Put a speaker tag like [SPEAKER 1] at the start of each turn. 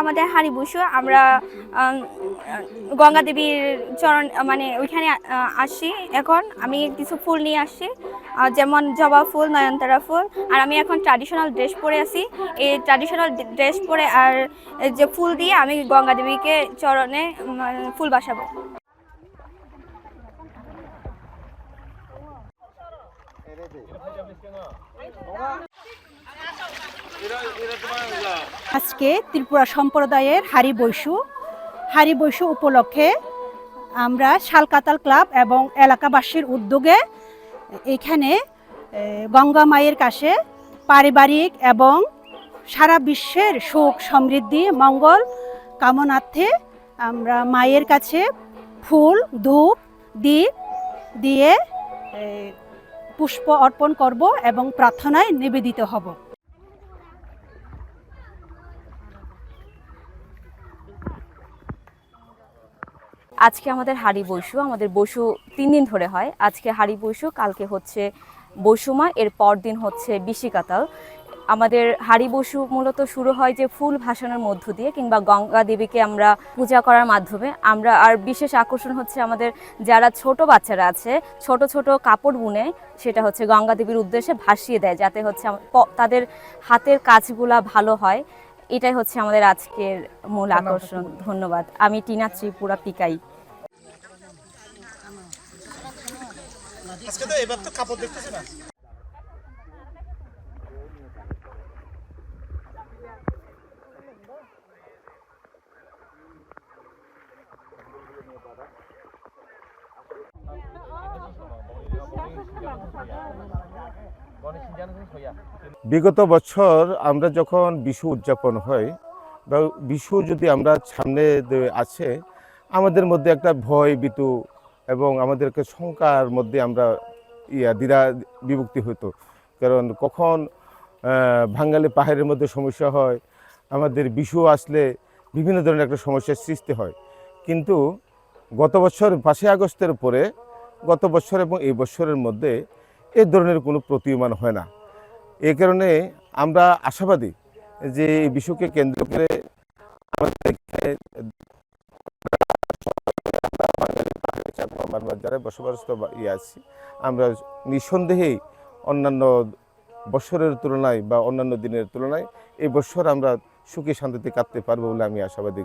[SPEAKER 1] আমাদের হাড়ি বসু আমরা গঙ্গা দেবীর চরণ মানে ওইখানে আসি। এখন আমি কিছু ফুল নিয়ে আসছি, যেমন জবা ফুল, নয়নতারা ফুল। আর আমি এখন ট্র্যাডিশনাল ড্রেস পরে আছি। এই ট্র্যাডিশনাল ড্রেস পরে আর যে ফুল দিয়ে আমি গঙ্গা দেবীকে চরণে ফুল বসাবো।
[SPEAKER 2] আজকে ত্রিপুরা সম্প্রদায়ের হাড়ি বৈশু উপলক্ষে আমরা শালকাতাল ক্লাব এবং এলাকাবাসীর উদ্যোগে এখানে গঙ্গা মায়ের কাছে পারিবারিক এবং সারা বিশ্বের সুখ সমৃদ্ধি মঙ্গল কামনার্থে আমরা মায়ের কাছে ফুল ধূপ দ্বীপ দিয়ে পুষ্প অর্পণ করব এবং প্রার্থনায় নিবেদিত হব।
[SPEAKER 3] আজকে আমাদের হাড়ি বৈশু 3 দিন ধরে হয়। আজকে হাড়ি বৈশু, কালকে হচ্ছে বৈশুমা, এর পর দিন হচ্ছে বিশিকাতাল। আমাদের হাড়ি বৈশু মূলত শুরু হয় যে ফুল ভাসানোর মধ্য দিয়ে কিংবা গঙ্গা দেবীকে আমরা পূজা করার মাধ্যমে। আমরা আর বিশেষ আকর্ষণ হচ্ছে আমাদের যারা ছোট বাচ্চারা আছে ছোট ছোট কাপড় বুনে সেটা হচ্ছে গঙ্গা দেবীর উদ্দেশ্যে ভাসিয়ে দেয়, যাতে হচ্ছে তাদের হাতের কাজগুলা ভালো হয়। এটাই হচ্ছে আমাদের আজকের মূল আকর্ষণ। ধন্যবাদ। আমি টিনা ত্রিপুরা পিকাই।
[SPEAKER 4] বিগত বছর আমরা যখন বিশু উদযাপন হয় বা বিশু যদি আমরা সামনে আছে, আমাদের মধ্যে একটা ভয় ভীতু এবং আমাদেরকে শঙ্কার মধ্যে আমরা দ্বিধা বিভক্তি হতো। কারণ কখন বাঙালি পাহাড়ের মধ্যে সমস্যা হয়, আমাদের বিশু আসলে বিভিন্ন ধরনের একটা সমস্যার সৃষ্টি হয়। কিন্তু গত বছর 5 আগস্টের পরে গত বছর এবং এই বছরের মধ্যে এই ধরনের কোনো প্রতীয়মান হয় না। এই কারণে আমরা আশাবাদী যে এই বিশুকে কেন্দ্র করে আমাদের যারা বসবাসস্থ আছি আমরা নিঃসন্দেহেই অন্যান্য বছরের তুলনায় বা অন্যান্য দিনের তুলনায় এই বছর আমরা সুখে শান্তিতে কাটতে পারবো বলে আমি আশাবাদী।